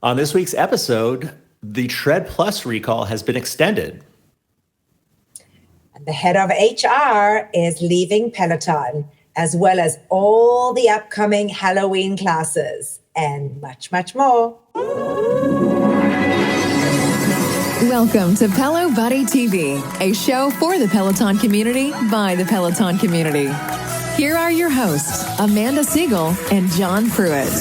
On this week's episode, the Tread Plus recall has been extended. The head of HR is leaving Peloton, as well as all the upcoming Halloween classes, and much, much more. Welcome to Pelo Buddy TV, a show for the Peloton community by the Peloton community. Here are your hosts, Amanda Siegel and John Pruitt.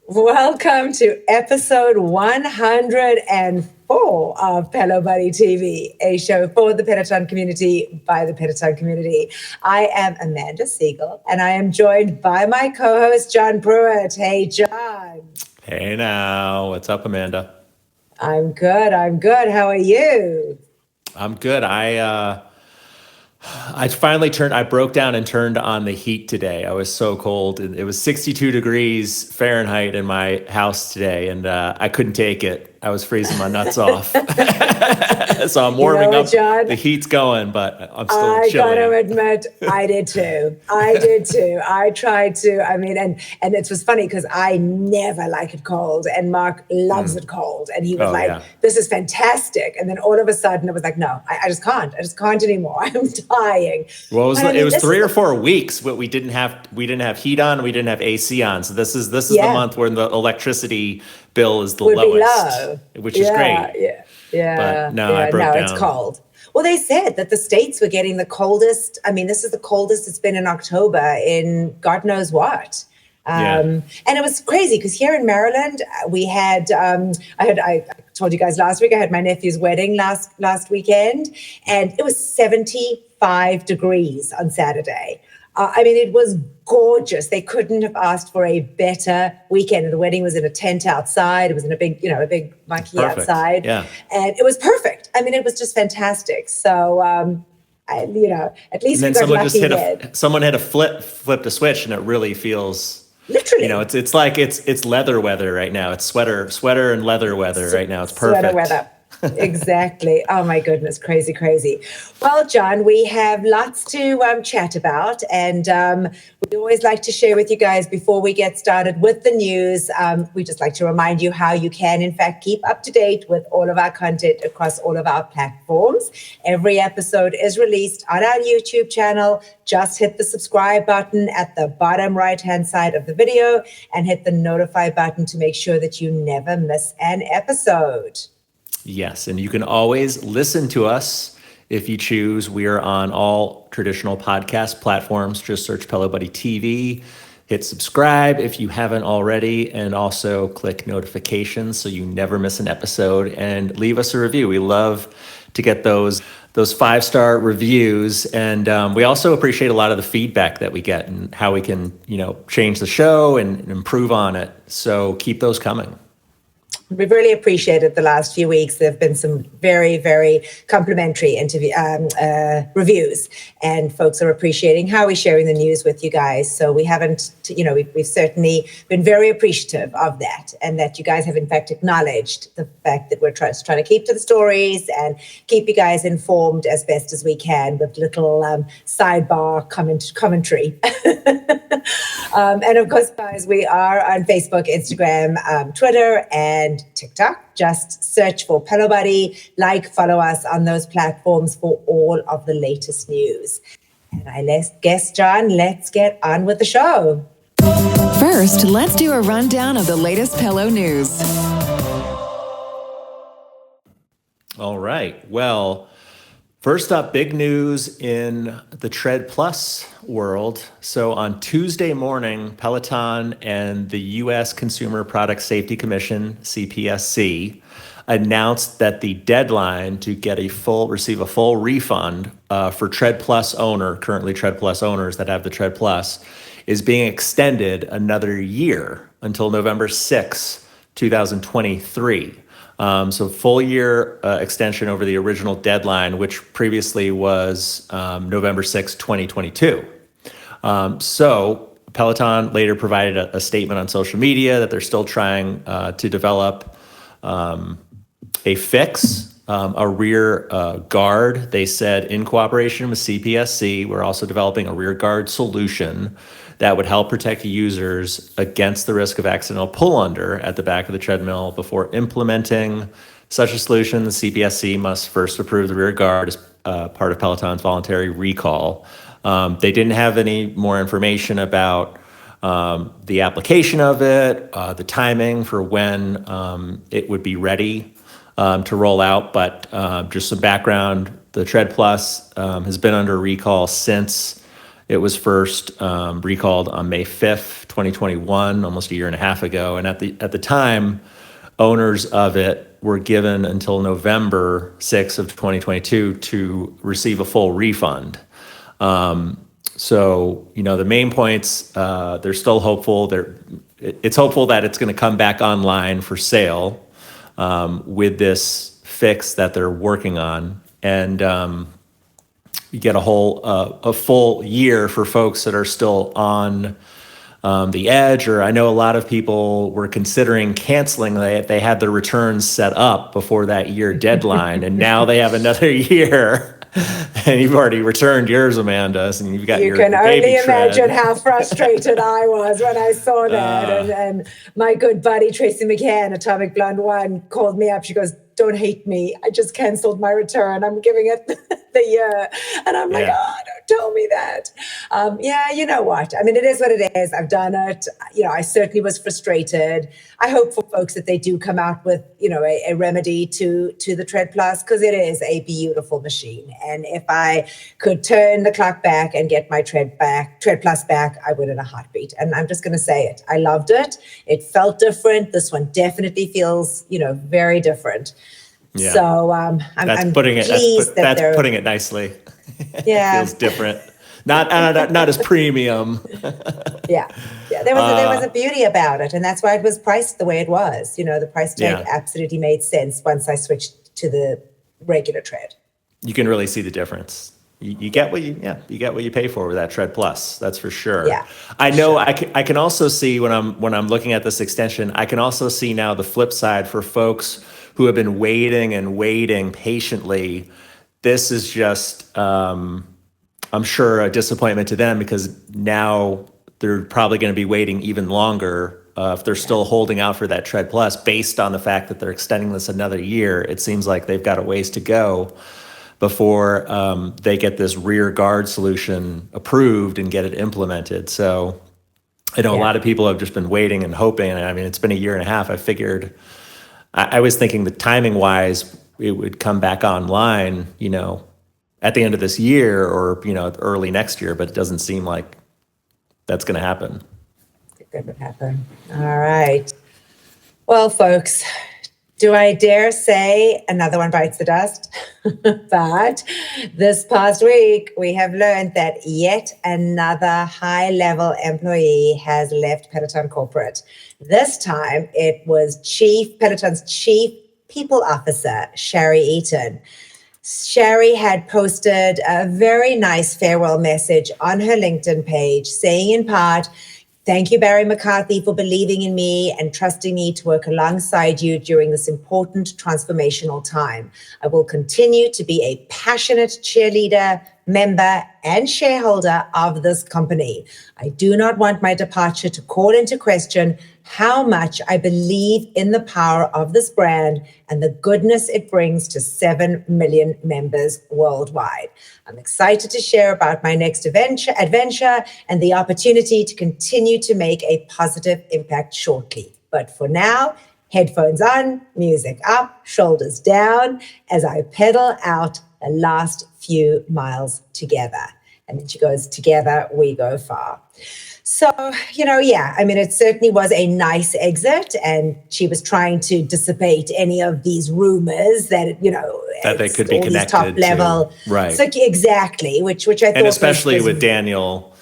Welcome to episode 104 of Pelo Buddy TV, a show for the Peloton community by the Peloton community. I am Amanda Siegel, and I am joined by my co-host, John Pruitt. Hey, John. Hey now. What's up, Amanda? I'm good. How are you? I'm good. I finally I broke down and turned on the heat today. I was so cold. It was 62 degrees Fahrenheit in my house today, and I couldn't take it. I was freezing my nuts off. So I'm warming up. John, the heat's going, but I'm still chilling. I gotta admit, I did too. I tried to. I mean, and it was funny because I never like it cold, and Mark loves it cold, and he was "This is fantastic." And then all of a sudden, it was like, "No, I just can't. I just can't anymore. I'm dying." Well, it was 3 or 4 weeks. But we didn't have heat on. We didn't have AC on. So this is the month where the electricity bill is the lowest, which is great. But no, I broke down. It's cold. Well, they said that the states were getting the coldest. I mean, this is the coldest it's been in October in God knows what. And it was crazy because here in Maryland, we had, I told you guys last week, I had my nephew's wedding last weekend, and it was 75 degrees on Saturday. I mean, it was gorgeous. They couldn't have asked for a better weekend. The wedding was in a tent outside. It was in a big marquee outside. Yeah. And it was perfect. I mean, it was just fantastic. So, at least we got lucky. Someone had flipped a switch, and it really feels literally. It's like it's leather weather right now. It's sweater and leather weather right now. It's perfect. Sweater weather. Exactly. Oh my goodness, crazy. Well, John, we have lots to chat about, and we always like to share with you guys before we get started with the news. We just like to remind you how you can, in fact, keep up to date with all of our content across all of our platforms. Every episode is released on our YouTube channel. Just hit the subscribe button at the bottom right-hand side of the video and hit the notify button to make sure that you never miss an episode. Yes, and you can always listen to us if you choose. We are on all traditional podcast platforms. Just search Pelo Buddy TV, hit subscribe if you haven't already, and also click notifications so you never miss an episode, and leave us a review. We love to get those 5-star reviews, and we also appreciate a lot of the feedback that we get and how we can change the show and improve on it. So keep those coming. We've really appreciated the last few weeks. There have been some very, very complimentary reviews, and folks are appreciating how we're sharing the news with you guys. So we haven't, we've certainly been very appreciative of that, and that you guys have in fact acknowledged the fact that we're trying to keep to the stories and keep you guys informed as best as we can with little sidebar commentary. And of course, guys, we are on Facebook, Instagram, Twitter, and TikTok. Just search for Pelo Buddy, follow us on those platforms for all of the latest news. And I guess, John, let's get on with the show. First, let's do a rundown of the latest Pelo news. All right. Well, first up, big news in the Tread Plus world. So on Tuesday morning, Peloton and the U.S. Consumer Product Safety Commission, CPSC, announced that the deadline to receive a full refund for Tread Plus currently Tread Plus owners that have the Tread Plus, is being extended another year until November 6, 2023. So full year extension over the original deadline, which previously was November 6, 2022. So Peloton later provided a statement on social media that they're still trying to develop a fix, a rear guard. They said in cooperation with CPSC, we're also developing a rear guard solution that would help protect users against the risk of accidental pull under at the back of the treadmill. Before implementing such a solution, the CPSC must first approve the rear guard as part of Peloton's voluntary recall. They didn't have any more information about the application of it, the timing for when it would be ready to roll out. But just some background, the Tread Plus has been under recall since it was first recalled on May 5th, 2021, almost a year and a half ago. And at the time, owners of it were given until November 6th of 2022 to receive a full refund. So, the main points, they're still hopeful. It's hopeful that it's going to come back online for sale with this fix that they're working on. And you get a full year for folks that are still on the edge, or I know a lot of people were considering canceling. They had their returns set up before that year deadline, and now they have another year. And you've already returned yours, Amanda, and you've got your You can only baby imagine tread. how frustrated I was when I saw that. And my good buddy, Tracy McCann, Atomic Blonde One, called me up. She goes, "Don't hate me. I just canceled my return. I'm giving it the year." And I'm like, "Oh, don't tell me that." Yeah, you know what? I mean, it is what it is. I've done it. I certainly was frustrated. I hope for folks that they do come out with, a remedy to the Tread Plus, because it is a beautiful machine. And if I could turn the clock back and get my Tread Plus back, I would in a heartbeat. And I'm just going to say it. I loved it. It felt different. This one definitely feels, very different. Yeah. So I'm pleased that's putting it nicely. Yeah. It feels different. Not as premium. Yeah. There was a beauty about it, and that's why it was priced the way it was. The price tag absolutely made sense once I switched to the regular Tread. You can really see the difference. You get what you pay for with that Tread Plus. That's for sure. Yeah. I know. I can also see when I'm looking at this extension, I can also see now the flip side for folks who have been waiting and waiting patiently. This is just, I'm sure, a disappointment to them, because now they're probably going to be waiting even longer if they're still holding out for that Tread Plus, based on the fact that they're extending this another year. It seems like they've got a ways to go before they get this rear guard solution approved and get it implemented. So I know a lot of people have just been waiting and hoping. I mean, it's been a year and a half. I was thinking the timing wise, it would come back online, at the end of this year or, early next year, but it doesn't seem like that's going to happen. It would happen. All right. Well, folks, do I dare say another one bites the dust? But this past week, we have learned that yet another high-level employee has left Peloton Corporate. This time, it was Peloton's Chief People Officer, Shari Eaton. Shari had posted a very nice farewell message on her LinkedIn page, saying in part, "Thank you, Barry McCarthy, for believing in me and trusting me to work alongside you during this important transformational time. I will continue to be a passionate cheerleader, member, and shareholder of this company. I do not want my departure to call into question how much I believe in the power of this brand and the goodness it brings to 7 million members worldwide. I'm excited to share about my next adventure and the opportunity to continue to make a positive impact shortly. But for now, headphones on, music up, shoulders down, as I pedal out the last few miles together." And then she goes, "Together we go far." So, it certainly was a nice exit, and she was trying to dissipate any of these rumors that, That they could be connected top level. to. Right. So exactly, which I thought And especially was with Daniel,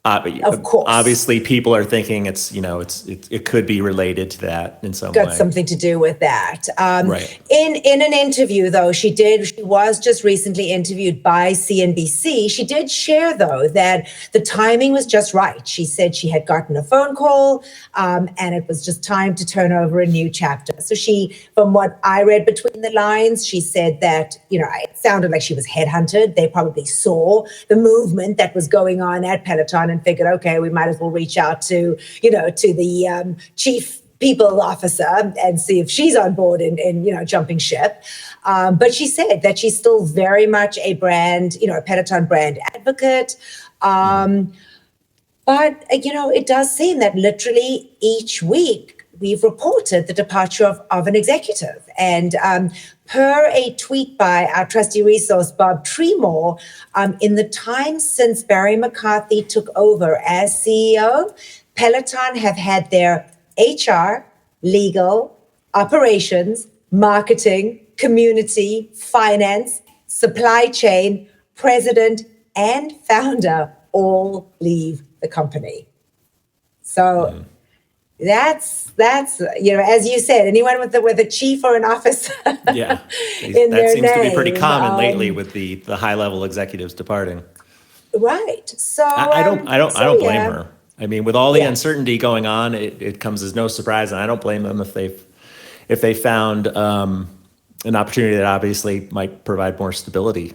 of course. Obviously people are thinking it could be related to that in some way. Got something to do with that. Right. In an interview, though, she was just recently interviewed by CNBC. She did share, though, that the timing was just right. She said she had gotten a phone call and it was just time to turn over a new chapter. So from what I read between the lines, she said that, it sounded like she was headhunted. They probably saw the movement that was going on at Peloton and figured, okay, we might as well reach out to, to the chief people officer and see if she's on board in jumping ship. But she said that she's still very much a brand, a Peloton brand advocate. But, it does seem that literally each week we've reported the departure of an executive. And per a tweet by our trusty resource, Bob Tremore, in the time since Barry McCarthy took over as CEO, Peloton have had their HR, legal, operations, marketing, community, finance, supply chain, president, and founder all leave the company. So that's as you said, anyone with a chief or an officer Yeah, in that their seems to be name, pretty common lately with the high level executives departing. right. So I don't blame her. I mean, with all the uncertainty going on, it comes as no surprise, and I don't blame them if they found an opportunity that obviously might provide more stability.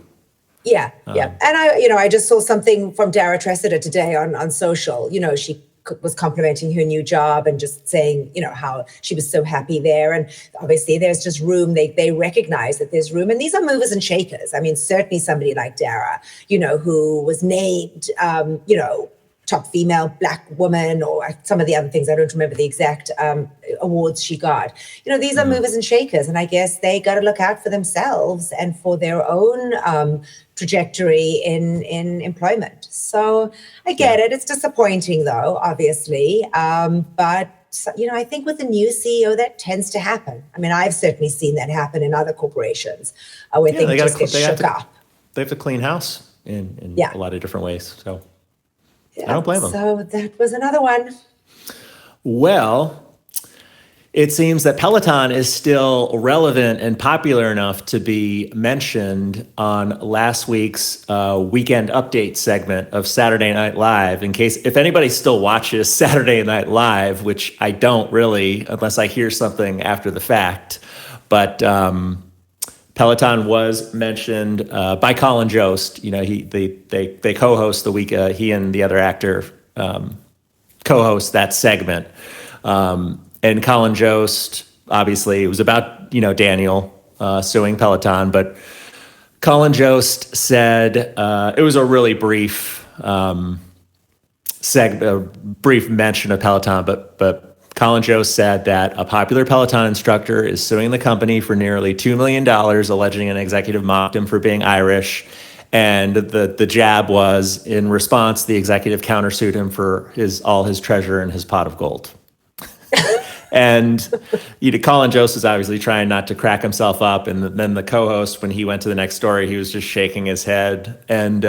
Yeah. And I just saw something from Dara Tressida today on social. She was complimenting her new job and just saying, how she was so happy there. And obviously there's just room. They recognize that there's room. And these are movers and shakers. I mean, certainly somebody like Dara, who was named, top female Black woman, or some of the other things. I don't remember the exact awards she got. These are movers and shakers. And I guess they got to look out for themselves and for their own trajectory in employment. So I get it. It's disappointing, though, obviously. But I think with a new CEO, that tends to happen. I mean, I've certainly seen that happen in other corporations where things just get shook up. They have to clean house in a lot of different ways. So I don't blame them. So that was another one. Well, it seems that Peloton is still relevant and popular enough to be mentioned on last week's weekend update segment of Saturday Night Live. If anybody still watches Saturday Night Live, which I don't really, unless I hear something after the fact, but Peloton was mentioned by Colin Jost. They co-host the week. He and the other actor co-host that segment. And Colin Jost, obviously, it was about Daniel suing Peloton, but Colin Jost said it was a really brief brief mention of Peloton, but Colin Jost said that a popular Peloton instructor is suing the company for nearly $2 million, alleging an executive mocked him for being Irish. And the jab was, in response, the executive countersued him for all his treasure and his pot of gold. And Colin Jost is obviously trying not to crack himself up. And then the co-host, when he went to the next story, he was just shaking his head. And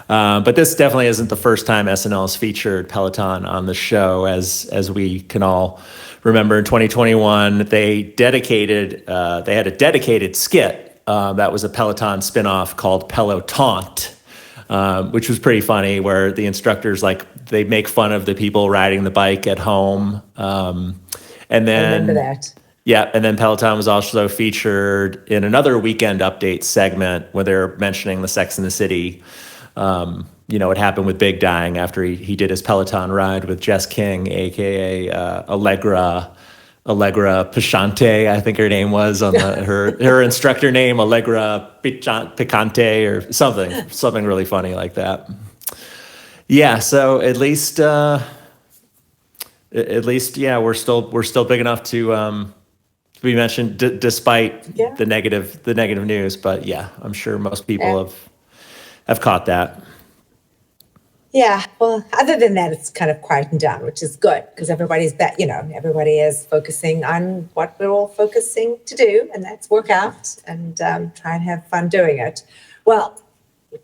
but this definitely isn't the first time SNL has featured Peloton on the show. As we can all remember, in 2021, they had a dedicated skit that was a Peloton spinoff called Peloton, which was pretty funny, where the instructors, they make fun of the people riding the bike at home. And then, I remember that. Yeah, and then Peloton was also featured in another weekend update segment where they're mentioning the Sex and the City. What happened with Big dying after he did his Peloton ride with Jess King, aka Allegra Picante, I think her name was on her instructor name, Allegra Picante or something really funny like that. Yeah, so at least we're still big enough to be mentioned despite the negative news. But yeah, I'm sure most people have caught that. Yeah, well, other than that, it's kind of quieting down, which is good because everybody's back. Everybody is focusing on what we're all focusing to do, and that's work out and try and have fun doing it. Well,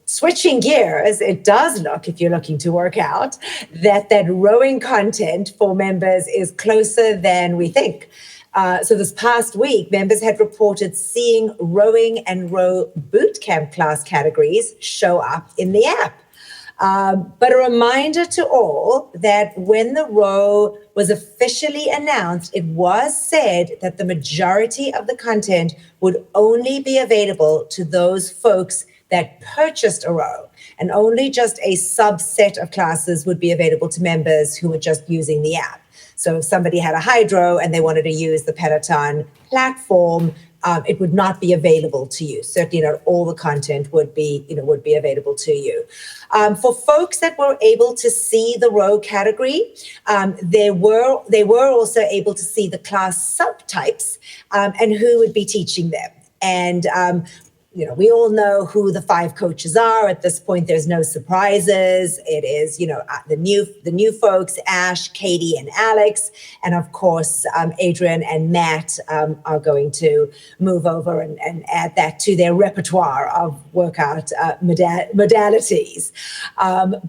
switching gears, it does look, if you're looking to work out, that rowing content for members is closer than we think. So this past week, members had reported seeing rowing and row bootcamp class categories show up in the app. But a reminder to all that when the row was officially announced, it was said that the majority of the content would only be available to those folks that purchased a row. and only just a subset of classes would be available to members who were just using the app. So if somebody had a hydro and they wanted to use the Peloton platform, it would not be available to you. Certainly not all the content would be available to you. For folks that were able to see the row category, they were also able to see the class subtypes and who would be teaching them. And we all know who the 5 coaches are. At this point, there's no surprises. It is, the new folks, Ash, Katie, and Alex. And of course, Adrian and Matt are going to move over and add that to their repertoire of workout modalities.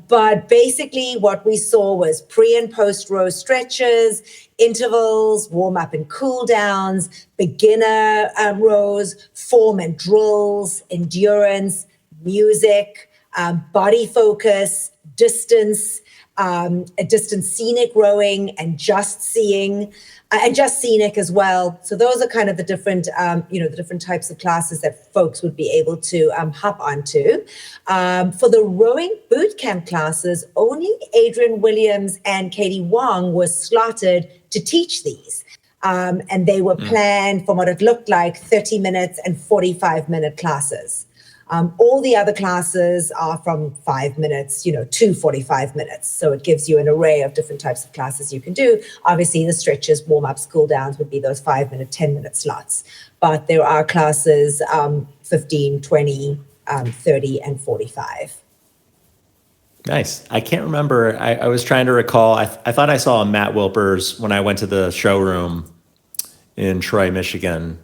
But basically what we saw was pre and post row stretches, intervals, warm up and cool downs, beginner rows, form and drills, endurance, music, body focus, distance, distance scenic rowing, and just seeing, and just scenic as well. So those are kind of the different, the different types of classes that folks would be able to hop onto. For the rowing bootcamp classes, only Adrian Williams and Katie Wong were slotted to teach these. And they were planned from what it looked like 30 minutes and 45-minute classes. All the other classes are from 5 minutes, to 45 minutes. So it gives you an array of different types of classes you can do. Obviously, the stretches, warm-ups, cool-downs would be those 5-minute, 10-minute slots. But there are classes 15, 20, 30, and 45. Nice. I can't remember. I was trying to recall. I thought I saw a Matt Wilpers when I went to the showroom in Troy, Michigan.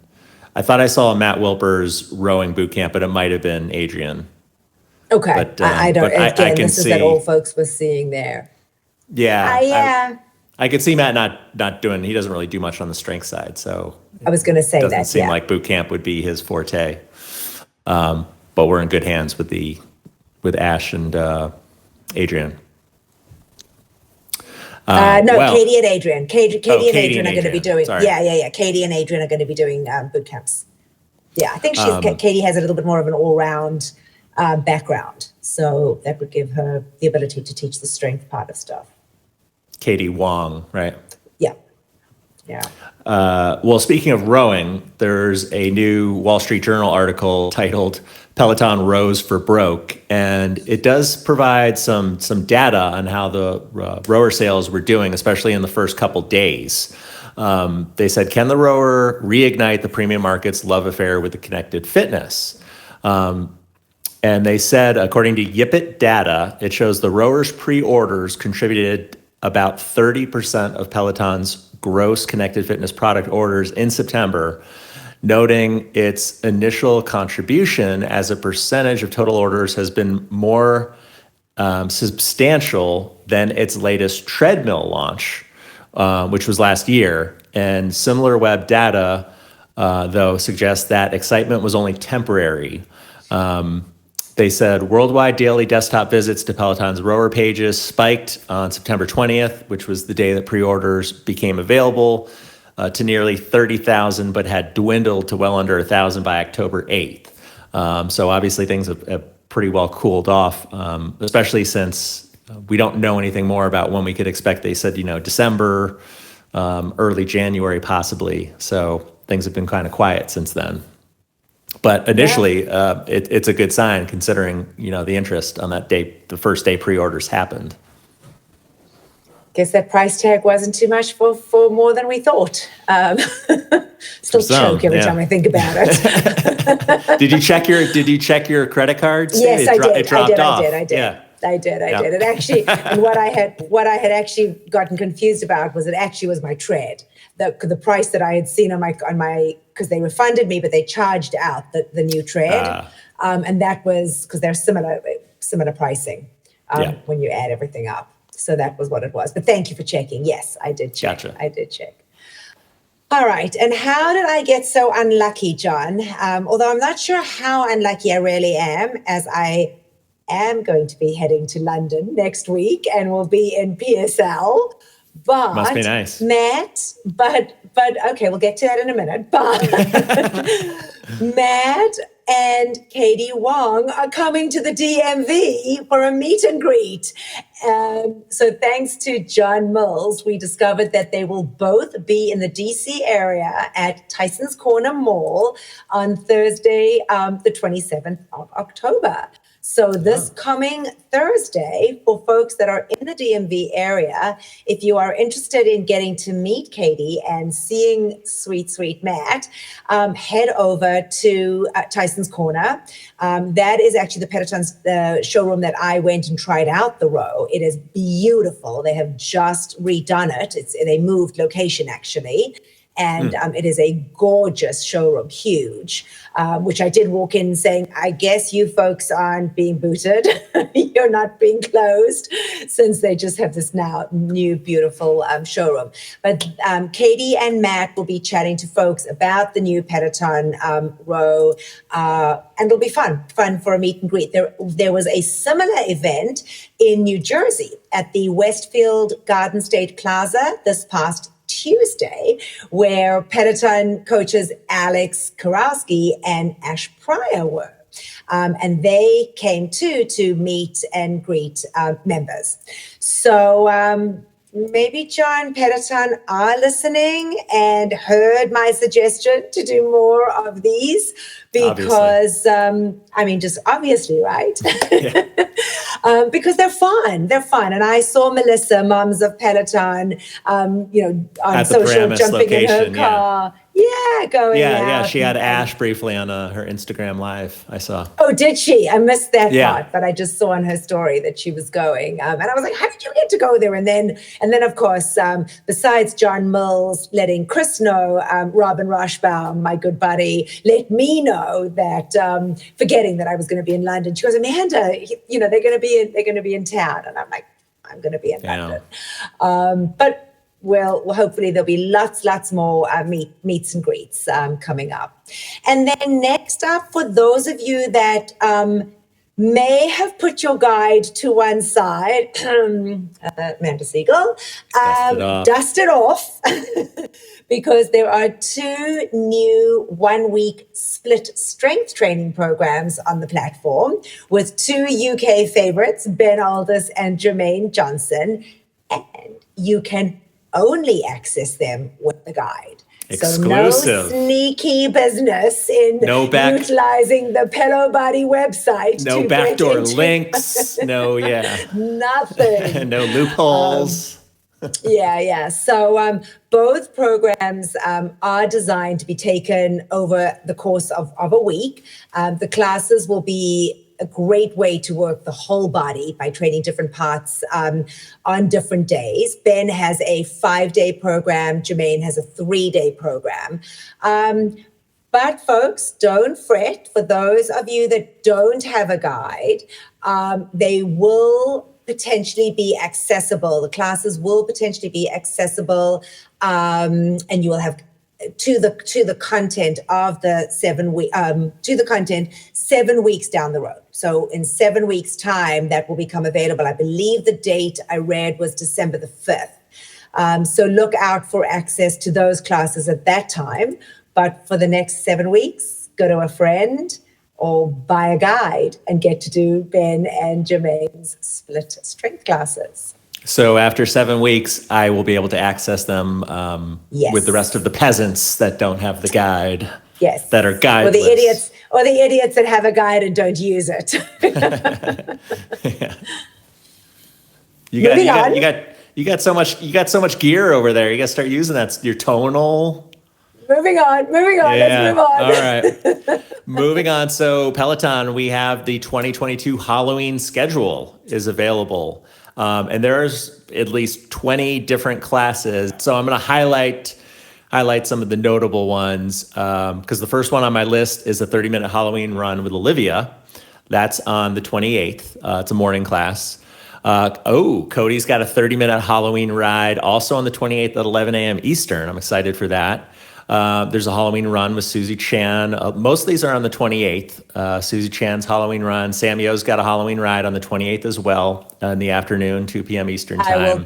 I thought I saw a Matt Wilpers rowing boot camp, but it might have been Adrian. Okay. But, I don't, but again, I can this is see that all folks were seeing there. Yeah. Yeah. I could see Matt not doing, he doesn't really do much on the strength side. So I was going to say it doesn't that. seem like boot camp would be his forte. But we're in good hands with Ash and Adrian. Katie and Adrian. Katie and Adrian are going to be doing. Sorry. Yeah. Katie and Adrian are going to be doing boot camps. Yeah, I think Katie has a little bit more of an all-round background, so that would give her the ability to teach the strength part of stuff. Katie Wong, right? Yeah. Well, speaking of rowing, there's a new Wall Street Journal article titled Peloton Rows for Broke, and it does provide some data on how the rower sales were doing, especially in the first couple days. They said, can the rower reignite the premium market's love affair with the connected fitness? And they said, according to Yipit data, it shows the rowers' pre-orders contributed about 30% of Peloton's gross connected fitness product orders in September, noting its initial contribution as a percentage of total orders has been more substantial than its latest treadmill launch, which was last year. And similar web data, though, suggests that excitement was only temporary. They said worldwide daily desktop visits to Peloton's rower pages spiked on September 20th, which was the day that pre-orders became available, to nearly 30,000, but had dwindled to well under 1,000 by October 8th. So obviously things have pretty well cooled off, especially since we don't know anything more about when we could expect. They said, December, early January possibly. So things have been kind of quiet since then. But initially, it's a good sign considering, the interest on that day, the first day pre-orders happened. Guess that price tag wasn't too much for more than we thought. Still choke every time I think about it. Did you check your credit cards? Yes, I did. It dropped off. I did. Yeah. I did. It actually, and what I had actually gotten confused about was it actually was my tread. The price that I had seen on my because they refunded me, but they charged out the new tread, and that was because they're similar pricing when you add everything up. So that was what it was. But thank you for checking. Yes, I did check. Gotcha. I did check. All right. And how did I get so unlucky, John? Although I'm not sure how unlucky I really am, as I am going to be heading to London next week and will be in PSL. But must be nice, Matt. But okay, we'll get to that in a minute. But Matt and Katie Wong are coming to the DMV for a meet and greet. So thanks to John Mills, we discovered that they will both be in the DC area at Tyson's Corner Mall on Thursday, the 27th of October. So this coming Thursday, for folks that are in the DMV area, if you are interested in getting to meet Katie and seeing sweet Matt, head over to Tyson's Corner. That is actually the Peloton's showroom that I went and tried out the Row. It is beautiful. They have just redone it. They moved location actually. And it is a gorgeous showroom, huge, which I did walk in saying, I guess you folks aren't being booted. You're not being closed, since they just have this now new, beautiful showroom. But Katie and Matt will be chatting to folks about the new Peloton Row, and it'll be fun for a meet and greet. There was a similar event in New Jersey at the Westfield Garden State Plaza this past Tuesday, where Peloton coaches Alex Karowski and Ash Pryor were. And they came to meet and greet members. So maybe John, Peloton are listening and heard my suggestion to do more of these because, just obviously, right? Because they're fun. And I saw Melissa, Moms of Peloton, on at social, jumping location, in her car. Yeah, going out. Yeah, she had Ash briefly on her Instagram Live, I saw. Oh, did she? I missed that part, but I just saw on her story that she was going. And I was like, how did you get to go there? And then of course, besides John Mills letting Chris know, Robin Roshbaum, my good buddy, let me know that, forgetting that I was going to be in London. She goes, Amanda, they're going to be in town. And I'm like, I'm going to be in London. But well, hopefully there'll be lots more meets and greets coming up. And then next up, for those of you that may have put your guide to one side, Amanda Siegel, dust it off because there are 2 new 1-week split strength training programs on the platform with 2 UK favorites, Ben Alldis and Jermaine Johnson, and you can only access them with the guide. Exclusive. So no sneaky business in utilizing the Pelo Buddy website. No backdoor links. Nothing. No loopholes. So both programs are designed to be taken over the course of a week. The classes will be a great way to work the whole body by training different parts on different days. Ben has a 5-day program. Jermaine has a 3-day program. But folks, don't fret. For those of you that don't have a guide, they will potentially be accessible. The classes will potentially be accessible, and you will have to the content of the 7 weeks down the road. So in 7 weeks' time, that will become available. I believe the date I read was December the 5th. So look out for access to those classes at that time. But for the next 7 weeks, go to a friend or buy a guide and get to do Ben and Jermaine's split strength classes. So after 7 weeks, I will be able to access them with the rest of the peasants that don't have the guide. Yes. That are guideless. Or the idiots that have a guide and don't use it. You got so much gear over there. You got to start using that. Your tonal. Moving on. Let's move on. All right. Moving on. So Peloton, we have the 2022 Halloween schedule is available. And there's at least 20 different classes. So I'm going to highlight some of the notable ones because the first one on my list is a 30-minute Halloween run with Olivia. That's on the 28th. It's a morning class. Cody's got a 30-minute Halloween ride also on the 28th at 11 a.m. Eastern. I'm excited for that. There's a Halloween run with Susie Chan. Most of these are on the 28th. Susie Chan's Halloween run. Sam Yo's got a Halloween ride on the 28th as well in the afternoon, 2 p.m. Eastern time.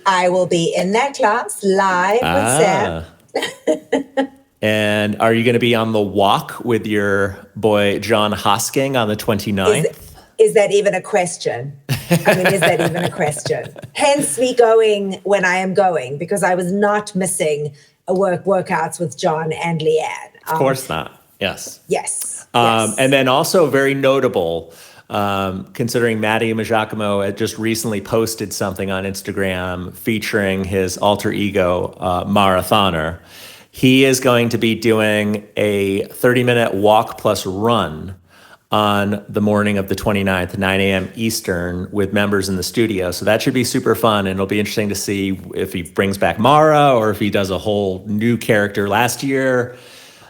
I will be in that class live with Sam. And are you going to be on the walk with your boy John Hosking on the 29th? Is that even a question? I mean, is that even a question? Hence me going when I am going, because I was not missing workouts with John and Leanne. Of course not. Yes. Yes. And then also very notable, considering Matty Majacomo had just recently posted something on Instagram featuring his alter ego, marathoner. He is going to be doing a 30-minute walk plus run on the morning of the 29th, 9 a.m. Eastern, with members in the studio. So that should be super fun, and it'll be interesting to see if he brings back Mara or if he does a whole new character. Last year,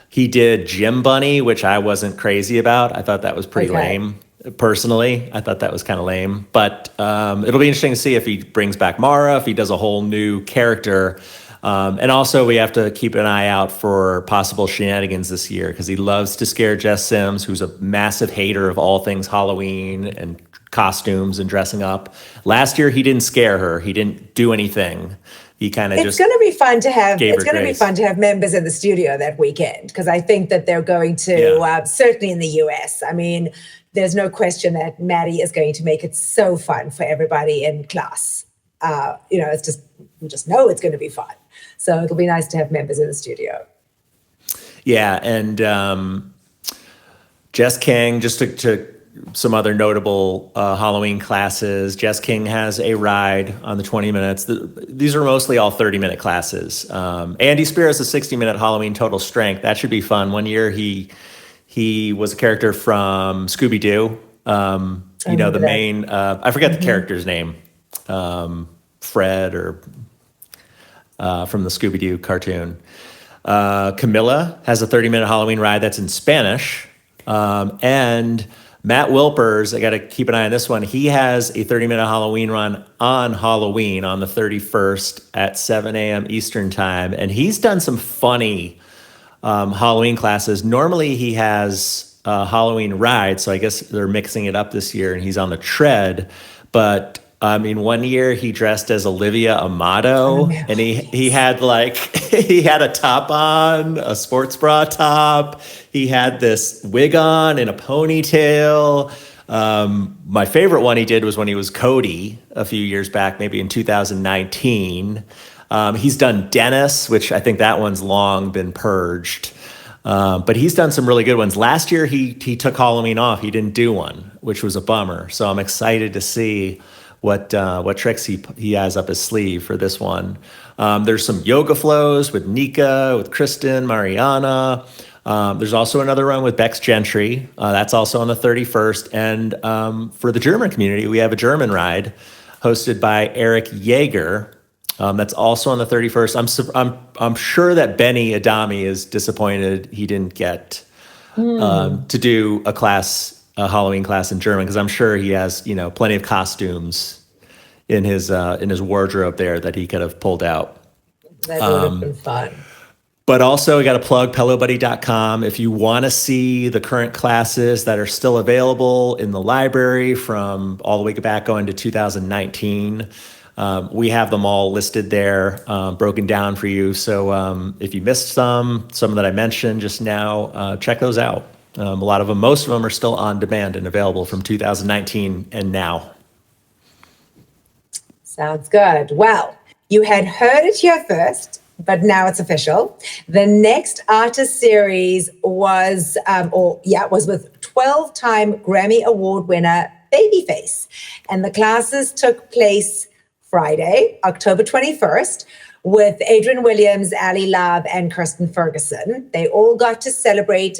he did Gym Bunny, which I wasn't crazy about. I thought that was pretty lame. Personally, I thought that was kind of lame. But it'll be interesting to see if he brings back Mara, if he does a whole new character. And also, we have to keep an eye out for possible shenanigans this year, because he loves to scare Jess Sims, who's a massive hater of all things Halloween and costumes and dressing up. Last year, he didn't scare her. He didn't do anything. He kind of just. It's going to be fun to have. It's going to be fun to have members in the studio that weekend, because I think that they're going to certainly in the US. I mean, there's no question that Maddie is going to make it so fun for everybody in class. It's just we just know it's going to be fun. So it'll be nice to have members in the studio. Yeah, and Jess King, just to some other notable Halloween classes. Jess King has a ride on the 20 minutes. These are mostly all 30-minute classes. Andy Spear has a 60-minute Halloween total strength. That should be fun. One year he was a character from Scooby-Doo. The main, I forget the character's name, Fred or from the Scooby-Doo cartoon. Camilla has a 30-minute Halloween ride that's in Spanish. And Matt Wilpers, I got to keep an eye on this one. He has a 30-minute Halloween run on Halloween on the 31st at 7 a.m. Eastern time. And he's done some funny Halloween classes. Normally he has a Halloween ride, so I guess they're mixing it up this year, and he's on the tread. But I mean, one year he dressed as Olivia Amato, and he had he had a top on, a sports bra top. He had this wig on and a ponytail. My favorite one he did was when he was Cody a few years back, maybe in 2019. He's done Dennis, which I think that one's long been purged. But he's done some really good ones. Last year he took Halloween off. He didn't do one, which was a bummer. So I'm excited to see what tricks he has up his sleeve for this one. There's some yoga flows with Nika, with Kristen, Mariana. There's also another run with Bex Gentry. That's also on the 31st. And for the German community, we have a German ride hosted by Eric Yeager. That's also on the 31st. I'm sure that Benny Adami is disappointed he didn't get to do a Halloween class in German, because I'm sure he has plenty of costumes in his wardrobe there that he could have pulled out. That would have been fun. But also, we got to plug PelloBuddy.com. If you want to see the current classes that are still available in the library from all the way back going to 2019, we have them all listed there, broken down for you. So if you missed some that I mentioned just now, check those out. A lot of them, most of them are still on demand and available from 2019 and now. Sounds good. Well, you had heard it here first, but now it's official. The next artist series was with 12-time Grammy Award winner Babyface. And the classes took place Friday, October 21st, with Adrian Williams, Ali Lab, and Kirsten Ferguson. They all got to celebrate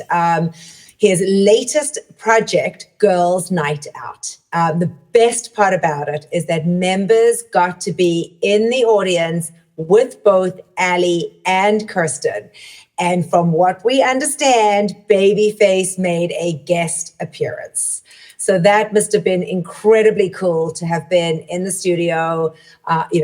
his latest project, Girls Night Out. The best part about it is that members got to be in the audience with both Ali and Kirsten. And from what we understand, Babyface made a guest appearance. So that must have been incredibly cool to have been in the studio,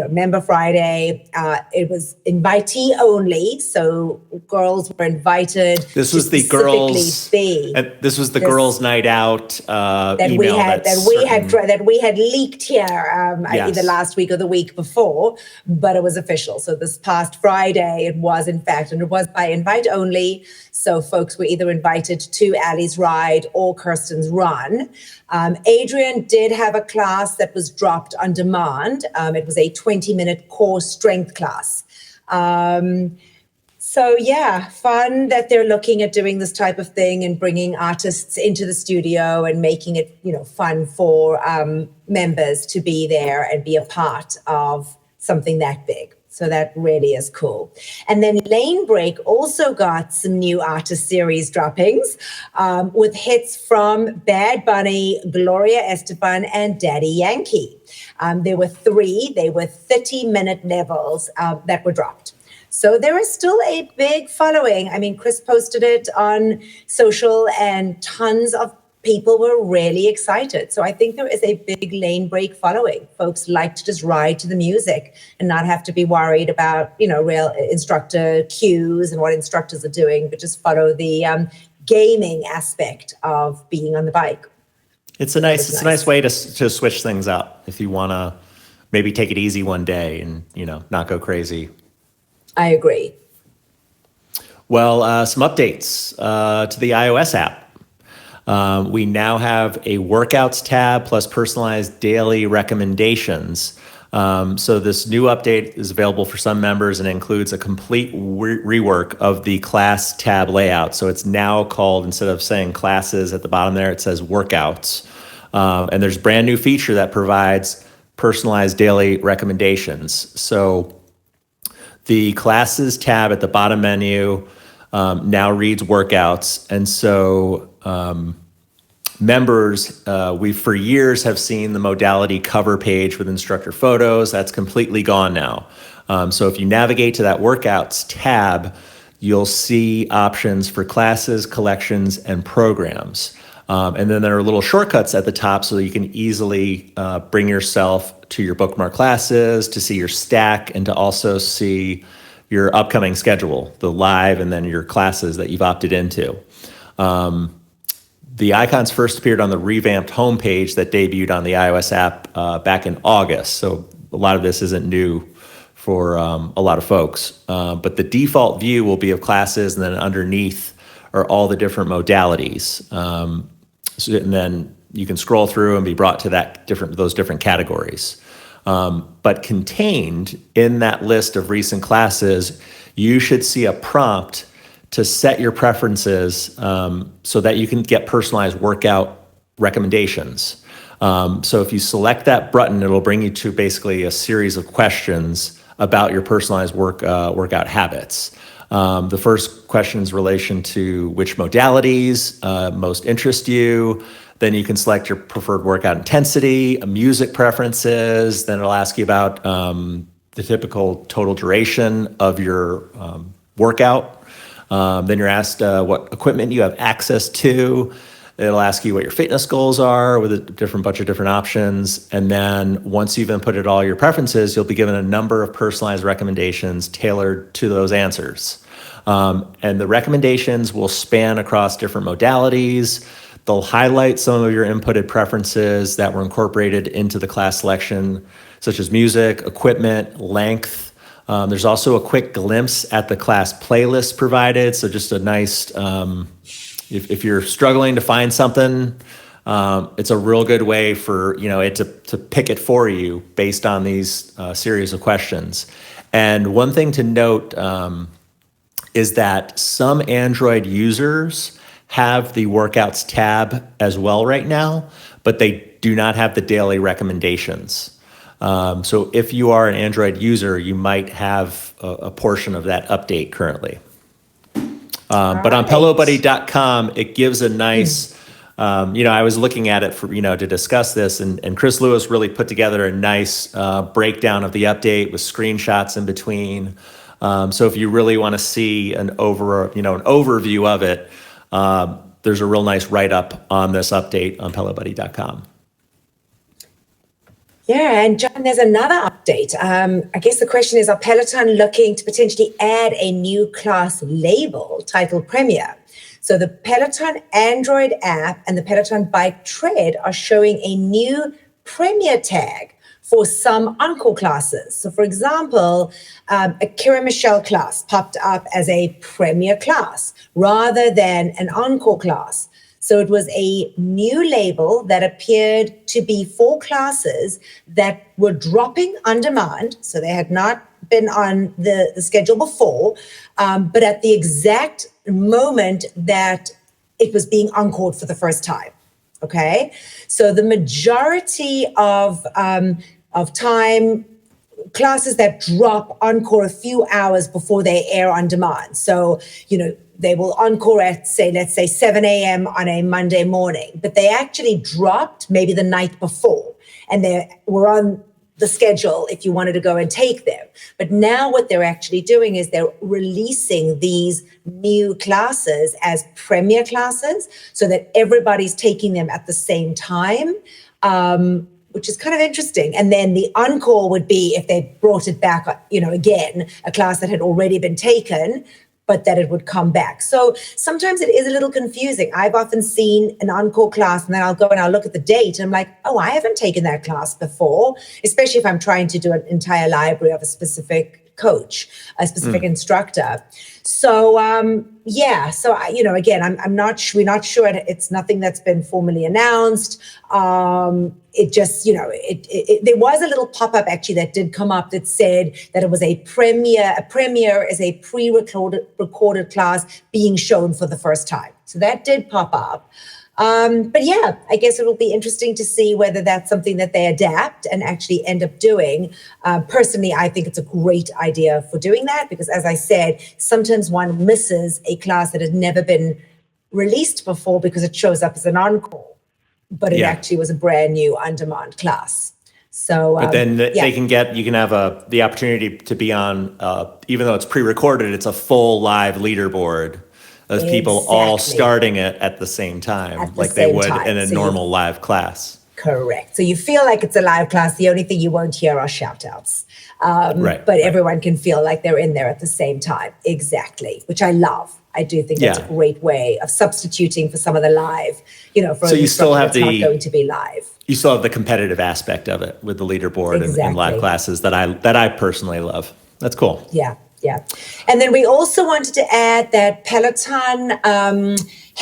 Member Friday. It was invitee only, so girls were invited. This was the girls. This was the girls' night out email that we had leaked here Yes. either last week or the week before, but it was official. So this past Friday, it was in fact, and it was by invite only. So folks were either invited to Ally's ride or Kirsten's run. Adrian did have a class that was dropped on demand. It was a 20-minute core strength class. So yeah, fun that they're looking at doing this type of thing and bringing artists into the studio and making it, fun for members to be there and be a part of something that big. So that really is cool. And then Lanebreak also got some new artist series droppings with hits from Bad Bunny, Gloria Estefan, and Daddy Yankee. There were 3. They were 30-minute levels that were dropped. So there is still a big following. I mean, Chris posted it on social and tons of people were really excited. So I think there is a big Lanebreak following. Folks like to just ride to the music and not have to be worried about, real instructor cues and what instructors are doing, but just follow the gaming aspect of being on the bike. It's a nice way to switch things up if you want to maybe take it easy one day and, not go crazy. I agree. Well, some updates to the iOS app. We now have a workouts tab plus personalized daily recommendations. So this new update is available for some members and includes a complete rework of the class tab layout. So it's now called, instead of saying classes at the bottom there, it says workouts. And there's a brand new feature that provides personalized daily recommendations. So the classes tab at the bottom menu now reads workouts. And so members, we for years have seen the modality cover page with instructor photos. That's completely gone now. So if you navigate to that workouts tab, you'll see options for classes, collections, and programs. And then there are little shortcuts at the top so that you can easily bring yourself to your bookmark classes, to see your stack, and to also see your upcoming schedule, the live, and then your classes that you've opted into. The icons first appeared on the revamped homepage that debuted on the iOS app back in August. So a lot of this isn't new for a lot of folks. But the default view will be of classes, and then underneath are all the different modalities. And then you can scroll through and be brought to those different categories. But contained in that list of recent classes, you should see a prompt to set your preferences so that you can get personalized workout recommendations. So if you select that button, it'll bring you to basically a series of questions about your personalized workout habits. The first question is in relation to which modalities most interest you. Then you can select your preferred workout intensity, music preferences. Then it'll ask you about the typical total duration of your workout. Then you're asked what equipment you have access to. It'll ask you what your fitness goals are with a bunch of different options. And then once you've inputted all your preferences, you'll be given a number of personalized recommendations tailored to those answers. And the recommendations will span across different modalities. They'll highlight some of your inputted preferences that were incorporated into the class selection, such as music, equipment, length. There's also a quick glimpse at the class playlist provided. So just a nice, if you're struggling to find something, it's a real good way for it to pick it for you based on these series of questions. And one thing to note is that some Android users have the workouts tab as well right now, but they do not have the daily recommendations. So if you are an Android user, you might have a portion of that update currently. But on pelobuddy.com, it gives a nice, I was looking at it for, to discuss this, and Chris Lewis really put together a nice breakdown of the update with screenshots in between. So if you really want to see an overview of it, there's a real nice write-up on this update on pelobuddy.com. Yeah, and John, there's another update. I guess the question is, are Peloton looking to potentially add a new class label titled Premiere? So the Peloton Android app and the Peloton Bike Tread are showing a new Premiere tag for some Encore classes. So for example, a Kira Michelle class popped up as a Premiere class rather than an Encore class. So it was a new label that appeared to be for classes that were dropping on demand. So they had not been on the schedule before, but at the exact moment that it was being encored for the first time. Okay, so the majority of time, classes that drop encore a few hours before they air on demand. So, they will encore at, let's say 7 a.m. on a Monday morning, but they actually dropped maybe the night before and they were on the schedule if you wanted to go and take them. But now what they're actually doing is they're releasing these new classes as Premiere classes so that everybody's taking them at the same time, which is kind of interesting. And then the encore would be if they brought it back, again, a class that had already been taken, but that it would come back. So sometimes it is a little confusing. I've often seen an encore class and then I'll go and I'll look at the date and I'm like, oh, I haven't taken that class before, especially if I'm trying to do an entire library of a specific coach, a specific instructor. So, again, we're not sure. It's nothing that's been formally announced. It just, there was a little pop-up actually that did come up that said that it was a premiere. A premiere is a recorded class being shown for the first time. So that did pop up. But yeah, I guess it'll be interesting to see whether that's something that they adapt and actually end up doing. Personally, I think it's a great idea for doing that because, as I said, sometimes one misses a class that has never been released before because it shows up as an encore, but it actually was a brand new on-demand class. So, but then you can have the opportunity to be on, even though it's pre-recorded, it's a full live leaderboard. Those people all starting it at the same time, like they would in a normal live class. Correct. So you feel like it's a live class. The only thing you won't hear are shout outs. But everyone can feel like they're in there at the same time. Exactly. Which I love. I do think that's a great way of substituting for some of the live, for so you still have not going to be live. You still have the competitive aspect of it with the leaderboard and live classes that I personally love. That's cool. Yeah. Yeah. And then we also wanted to add that Peloton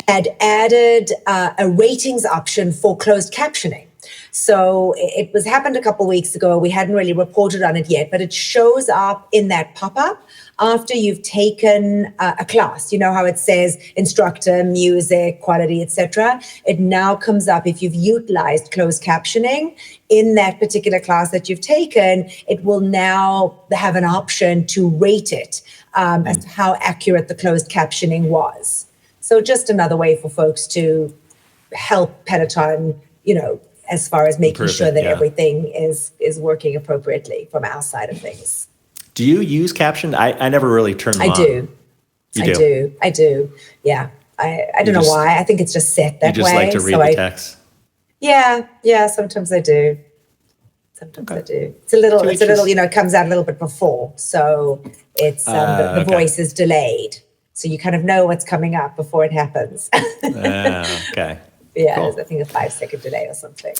had added a ratings option for closed captioning. So it happened a couple of weeks ago. We hadn't really reported on it yet, but it shows up in that pop-up after you've taken a class. You know how it says instructor, music, quality, etc. It now comes up if you've utilized closed captioning in that particular class that you've taken. It will now have an option to rate it as to how accurate the closed captioning was. So just another way for folks to help Peloton, as far as making sure that everything is working appropriately from our side of things. Do you use Caption? I never really turned them on. I do. Yeah. I don't know why. I think it's just set that way. You just like to read the text? Yeah. Sometimes I do. I do. It's a little, it comes out a little bit before. So it's, the voice is delayed. So you kind of know what's coming up before it happens. Okay. Yeah, cool. There's, I think, a 5-second delay or something.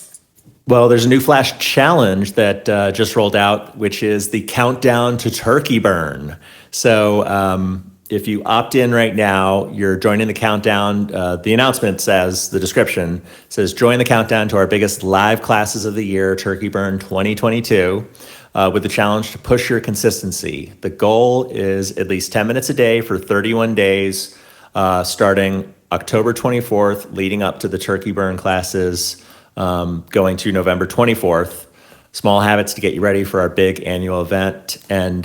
Well, there's a new Flash challenge that just rolled out, which is the countdown to turkey burn. So if you opt in right now, you're joining the countdown. The announcement says, the description says, join the countdown to our biggest live classes of the year, Turkey Burn 2022, with the challenge to push your consistency. The goal is at least 10 minutes a day for 31 days, starting October 24th, leading up to the Turkey Burn classes, going to November 24th. Small habits to get you ready for our big annual event. And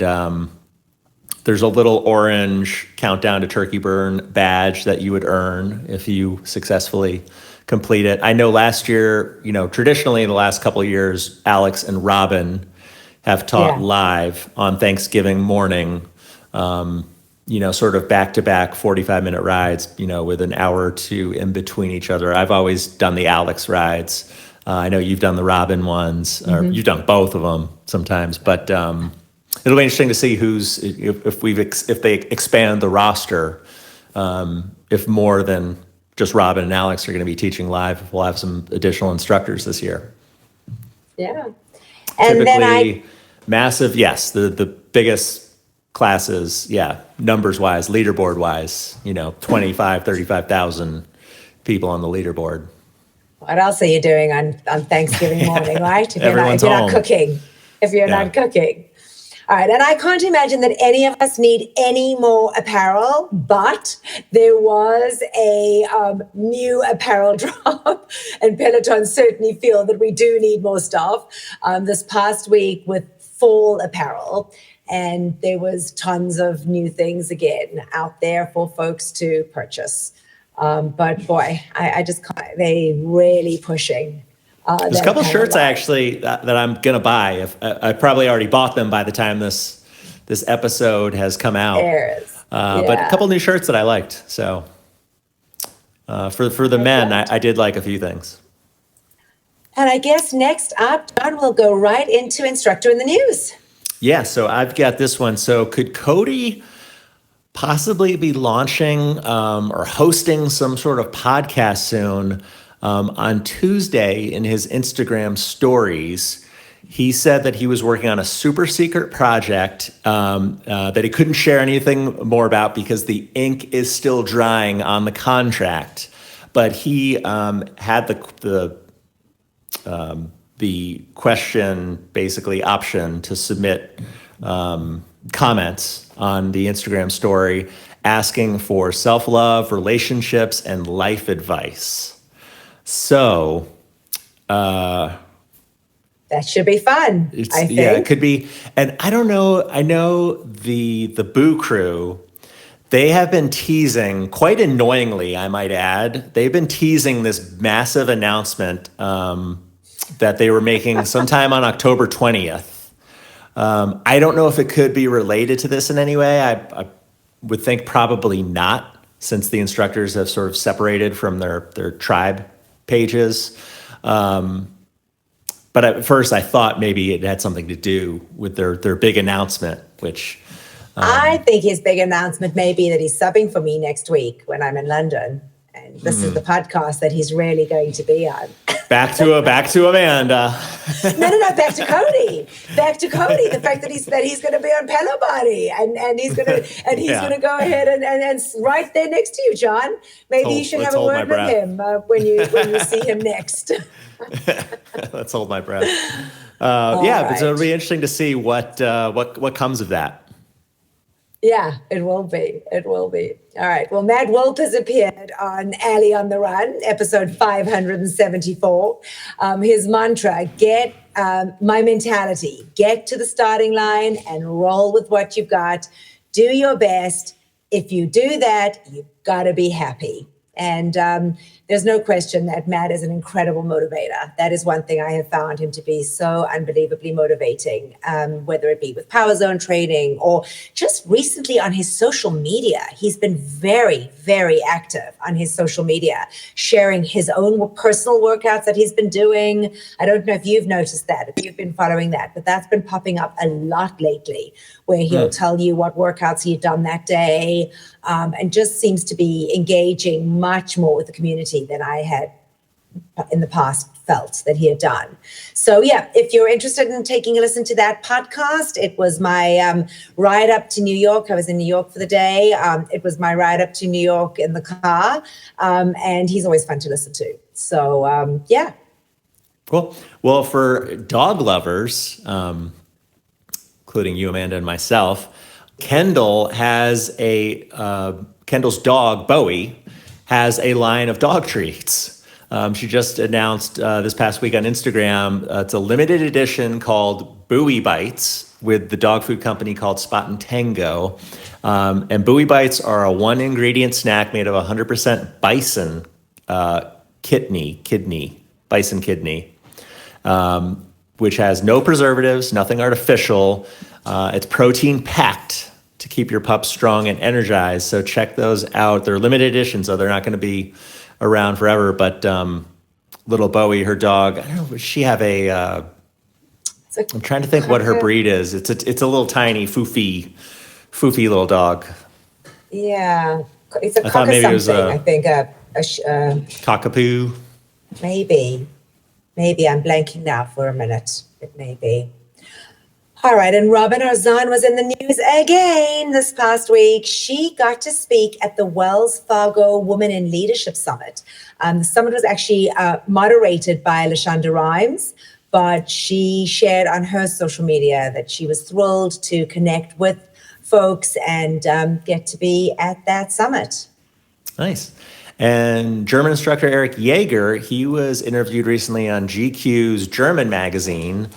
there's a little orange countdown to Turkey Burn badge that you would earn if you successfully complete it. I know last year, traditionally in the last couple of years, Alex and Robin have taught live on Thanksgiving morning. sort of back-to-back 45-minute rides, with an hour or two in between each other. I've always done the Alex rides. I know you've done the Robin ones, or you've done both of them sometimes. But it'll be interesting to see if they expand the roster, if more than just Robin and Alex are going to be teaching live. If we'll have some additional instructors this year. Yeah, and typically massive. Yes, the biggest classes, numbers wise, leaderboard wise, 25, 35,000 people on the leaderboard. What else are you doing on Thanksgiving morning, right? If Everyone's you're not cooking. If you're not cooking. All right, and I can't imagine that any of us need any more apparel, but there was a new apparel drop, and Peloton certainly feel that we do need more stuff this past week with fall apparel. And there was tons of new things again out there for folks to purchase. But boy, I just can't, they really pushing. There's a couple shirts that I'm gonna buy. If I probably already bought them by the time this episode has come out. But a couple new shirts that I liked. So for the men, I did like a few things. And I guess next up, John, will go right into Instructor in the News. Yeah, so I've got this one. So could Cody possibly be launching or hosting some sort of podcast soon? On Tuesday in his Instagram stories, he said that he was working on a super secret project that he couldn't share anything more about because the ink is still drying on the contract. But he had the question, basically option to submit comments on the Instagram story asking for self-love, relationships, and life advice. So that should be fun, I think. Yeah, it could be. And I don't know, I know the Boo Crew, they have been teasing, quite annoyingly, I might add, they've been teasing this massive announcement that they were making sometime on October 20th. I don't know if it could be related to this in any way. I would think probably not, since the instructors have sort of separated from their tribe pages. But at first I thought maybe it had something to do with their big announcement, which... I think his big announcement may be that he's subbing for me next week when I'm in London. And this is the podcast that he's really going to be on. Back to Amanda. No, back to Cody. Back to Cody. The fact that he's going to be on Pelo Buddy and he's going to go ahead and right there next to you, John. Maybe you should have a word with him when you see him next. Let's hold my breath. Right. So it'll be interesting to see what comes of that. Yeah, it will be. It will be. All right. Well, Matt Wolf has appeared on Ali on the Run, episode 574. His mantra, get my mentality, get to the starting line and roll with what you've got. Do your best. If you do that, you've got to be happy. And there's no question that Matt is an incredible motivator. That is one thing I have found him to be so unbelievably motivating, whether it be with Power Zone training or just recently on his social media. He's been very, very active on his social media, sharing his own personal workouts that he's been doing. I don't know if you've noticed that, if you've been following that, but that's been popping up a lot lately, where he'll tell you what workouts he'd done that day, and just seems to be engaging much more with the community than I had in the past felt that he had done. So yeah, if you're interested in taking a listen to that podcast, it was my ride up to New York. I was in New York for the day. It was my ride up to New York in the car. And he's always fun to listen to. So yeah. Cool. Well, for dog lovers, including you, Amanda, and myself, Kendall's dog, Bowie, has a line of dog treats. She just announced this past week on Instagram, it's a limited edition called Bowie Bites with the dog food company called Spot and Tango. And Bowie Bites are a one ingredient snack made of 100% bison kidney, which has no preservatives, nothing artificial. It's protein packed. to keep your pup strong and energized. So check those out. They're limited edition, so they're not going to be around forever. But little Bowie, her dog, I don't know, does she have I'm trying to think what her breed is. It's a little tiny, foofy little dog. Yeah, it's a I thought maybe it was I think cockapoo. Maybe I'm blanking now for a minute. It may be. All right, and Robin Arzon was in the news again this past week. She got to speak at the Wells Fargo Women in Leadership Summit. The summit was actually moderated by LaShonda Rhimes, but she shared on her social media that she was thrilled to connect with folks and get to be at that summit. Nice. And German instructor Eric Jaeger, he was interviewed recently on GQ's German magazine,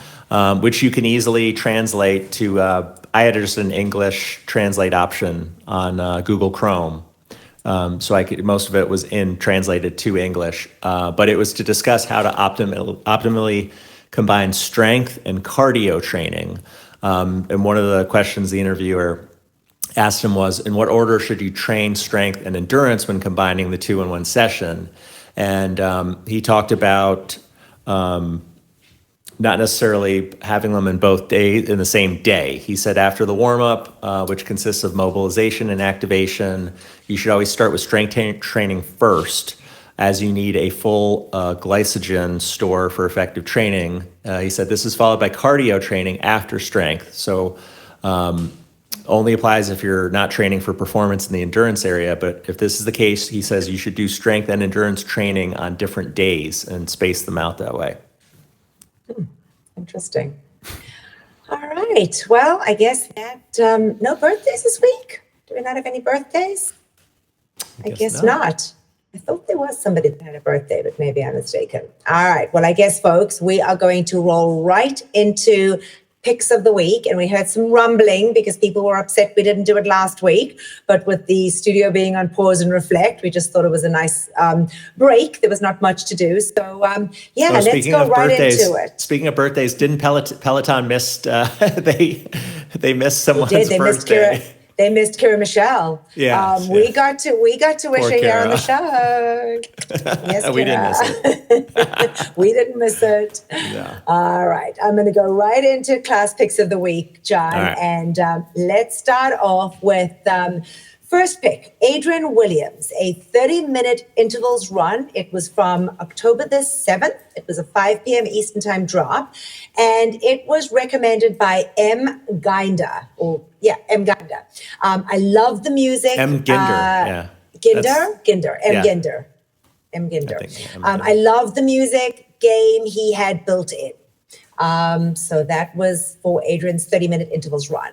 which you can easily translate to, I had just an English translate option on Google Chrome. So most of it was translated to English, but it was to discuss how to optimally combine strength and cardio training. And one of the questions the interviewer asked him was, in what order should you train strength and endurance when combining the two in one session? And he talked about not necessarily having them in both days in the same day. He said after the warm-up, which consists of mobilization and activation, you should always start with strength training first, as you need a full glycogen store for effective training. He said this is followed by cardio training after strength. So only applies if you're not training for performance in the endurance area. But if this is the case, he says you should do strength and endurance training on different days and space them out that way. Interesting. All right. Well, I guess that no birthdays this week. Do we not have any birthdays? I guess not. I thought there was somebody that had a birthday, but maybe I'm mistaken. All right. Well, I guess, folks, we are going to roll right into picks of the week. And we heard some rumbling because people were upset we didn't do it last week. But with the studio being on pause and reflect, we just thought it was a nice break. There was not much to do. So, let's go right into it. Speaking of birthdays, didn't Peloton miss, they missed someone's birthday. They missed Kira Michelle. Yeah, we got to wish her here on the show. Yes, we didn't miss it. We didn't miss it. Yeah. All right, I'm going to go right into class picks of the week, John, right. And let's start off with first pick, Adrian Williams, a 30-minute intervals run. It was from October the 7th. It was a 5 p.m. Eastern Time drop, and it was recommended by M. Ginder. M. Ginder. I love the music. M. Ginder, Ginder. I love the music game he had built in. So that was for Adrian's 30-minute intervals run.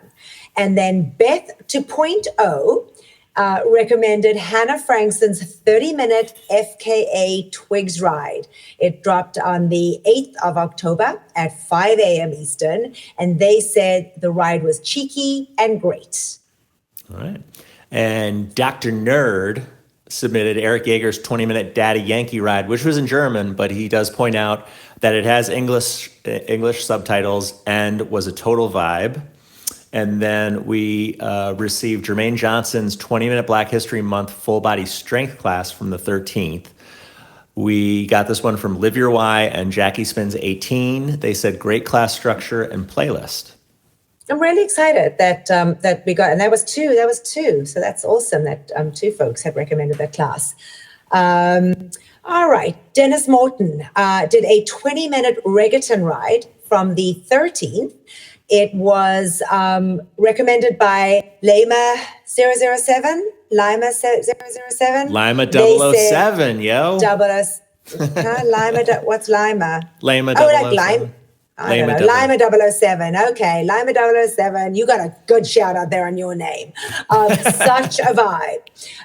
And then Beth 2.0 recommended Hannah Frankson's 30-minute FKA Twigs ride. It dropped on the 8th of October at 5 a.m. Eastern, and they said the ride was cheeky and great. All right. And Dr. Nerd submitted Eric Jaeger's 20-minute Daddy Yankee ride, which was in German, but he does point out that it has English subtitles and was a total vibe. And then we received Jermaine Johnson's 20-minute Black History Month full body strength class from the 13th. We got this one from Live Your Y and Jackie Spins 18. They said great class structure and playlist. I'm really excited that we got, and that was two. So that's awesome that two folks have recommended that class. All right, Dennis Morton did a 20-minute reggaeton ride from the 13th. It was recommended by Lima 007. Lima 007. Lima 007, yo. Lima, what's Lima? Lima 007. Oh, like Lima. Lima 007. Okay, Lima 007. You got a good shout out there on your name. Such a vibe.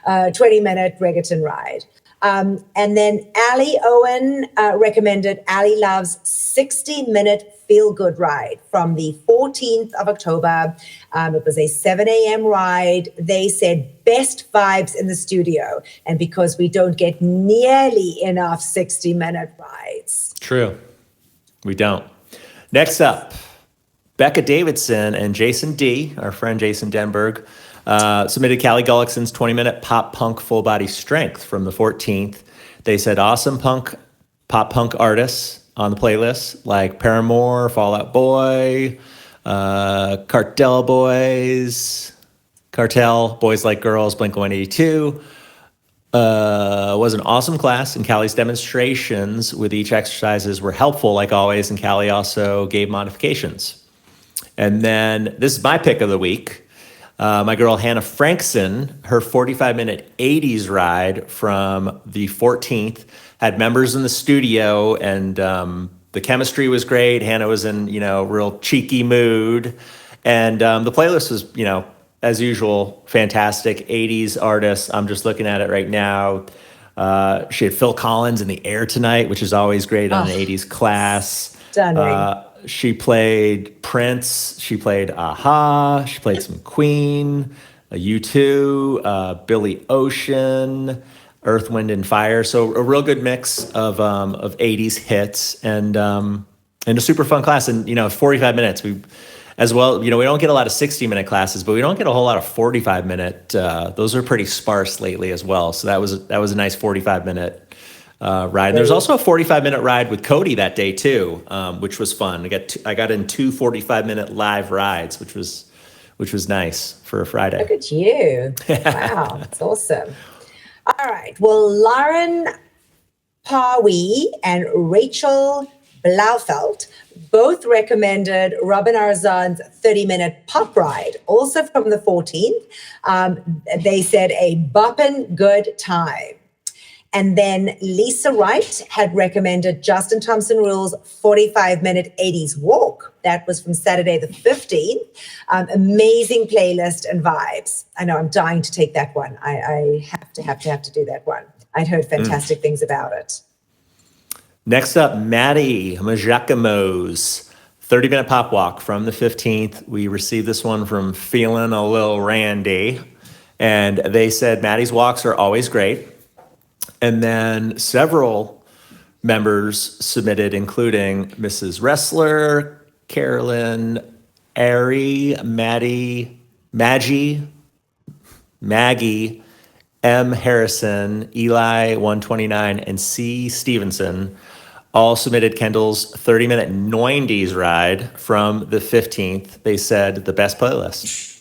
20-minute reggaeton ride. And then Ali Owen recommended Ali Love's 60-minute feel-good ride from the 14th of October. It was a 7 a.m. ride. They said best vibes in the studio. And because we don't get nearly enough 60-minute rides. True. We don't. Next up, Becca Davidson and Jason D, our friend Jason Denberg, submitted Callie Gullickson's 20-minute pop punk full body strength from the 14th. They said awesome pop punk artists on the playlist like Paramore, Fall Out Boy, Cartel, Boys Like Girls, Blink-182. Was an awesome class, and Callie's demonstrations with each exercises were helpful, like always, and Callie also gave modifications. And then this is my pick of the week. My girl Hannah Frankson, her 45-minute 80s ride from the 14th, had members in the studio, and the chemistry was great. Hannah was in, real cheeky mood. And the playlist was, as usual, fantastic 80s artists. I'm just looking at it right now. She had Phil Collins in the Air Tonight, which is always great on an 80s class. Stunning. She played Prince. She played Aha. She played some Queen, U2, Billy Ocean, Earth, Wind, and Fire. So a real good mix of 80s hits and a super fun class. And 45 minutes. As well, we don't get a lot of 60-minute classes, but we don't get a whole lot of 45-minute. Those are pretty sparse lately as well. So that was a nice 45-minute ride. And there's also a 45-minute ride with Cody that day too, which was fun. I got in 2 45-minute live rides, which was nice for a Friday. Look at you! Wow, that's awesome. All right. Well, Lauren Parwee and Rachel Blaufelt both recommended Robin Arzon's 30-minute pop ride, also from the 14th. They said a boppin' good time. And then Lisa Wright had recommended Justin Thompson Rule's 45-minute 80s walk. That was from Saturday the 15th. Amazing playlist and vibes. I know I'm dying to take that one. I have to do that one. I'd heard fantastic things about it. Next up, Maddie Majacamo's 30-minute pop walk from the 15th. We received this one from Feelin' a Lil Randy. And they said Maddie's walks are always great. And then several members submitted, including Mrs. Wrestler, Carolyn, Ari, Maggie, M. Harrison, Eli 129, and C. Stevenson all submitted Kendall's 30-minute 90s ride from the 15th. They said the best playlist.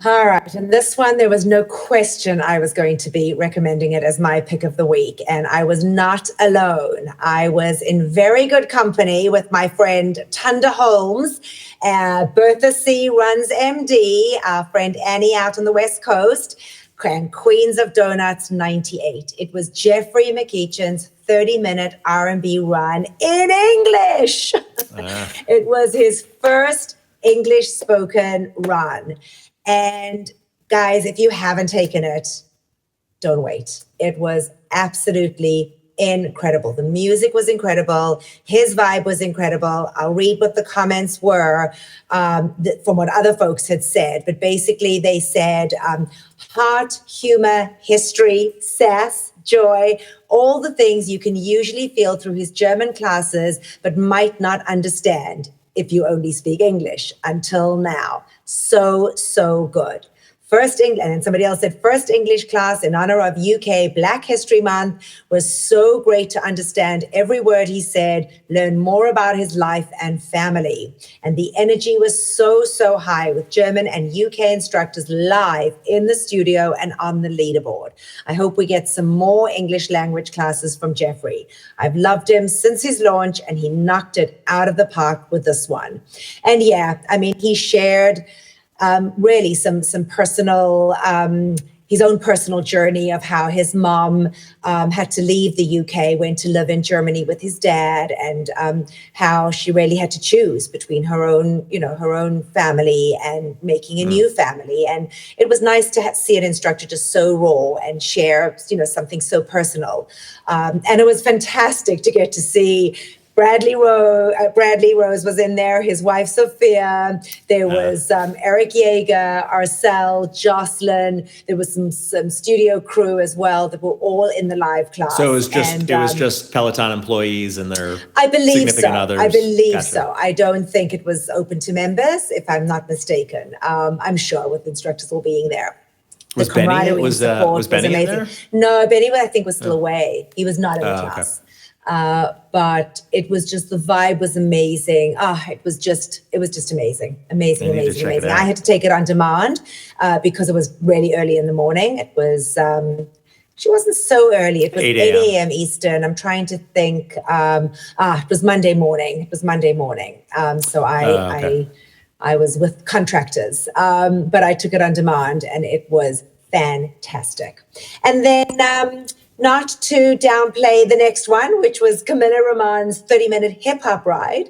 All right. And this one, there was no question I was going to be recommending it as my pick of the week. And I was not alone. I was in very good company with my friend Tunda Holmes. Bertha C. runs MD, our friend Annie out on the West Coast, and Queens of Donuts 98. It was Jeffrey McEachin's 30-minute R&B run in English. It was his first English spoken run. And guys, if you haven't taken it, don't wait. It was absolutely incredible. The music was incredible. His vibe was incredible. I'll read what the comments were from what other folks had said. But basically they said heart, humor, history, sass, joy, all the things you can usually feel through his German classes, but might not understand if you only speak English until now. So good. And somebody else said, first English class in honor of UK Black History Month was so great to understand every word he said, learn more about his life and family. And the energy was so high with German and UK instructors live in the studio and on the leaderboard. I hope we get some more English language classes from Jeffrey. I've loved him since his launch and he knocked it out of the park with this one. And yeah, I mean, he shared really some personal, his own personal journey of how his mom had to leave the UK, went to live in Germany with his dad, and how she really had to choose between her own family and making a new family. And it was nice to see an instructor just so raw and share, something so personal. And it was fantastic to get to see Bradley Rose was in there, his wife Sophia. There was Eric Yeager, Arcel, Jocelyn. There was some studio crew as well that were all in the live class. So it was just Peloton employees and their significant others. I believe Gotcha. so. I don't think it was open to members, if I'm not mistaken. I'm sure with instructors all being there. Was Benny was Benny in there? No, Benny I think was still away. He was not in the class. Okay. But it was just, the vibe was amazing. It was just amazing. Amazing. I had to take it on demand because it was really early in the morning. It was, she wasn't so early. It was 8 a.m. Eastern. I'm trying to think. It was Monday morning. So I was with contractors, but I took it on demand and it was fantastic. And then, not to downplay the next one, which was Camilla Ramon's 30-minute hip-hop ride.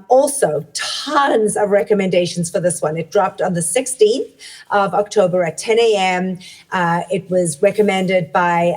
Also, tons of recommendations for this one. It dropped on the 16th of October at 10 a.m. It was recommended by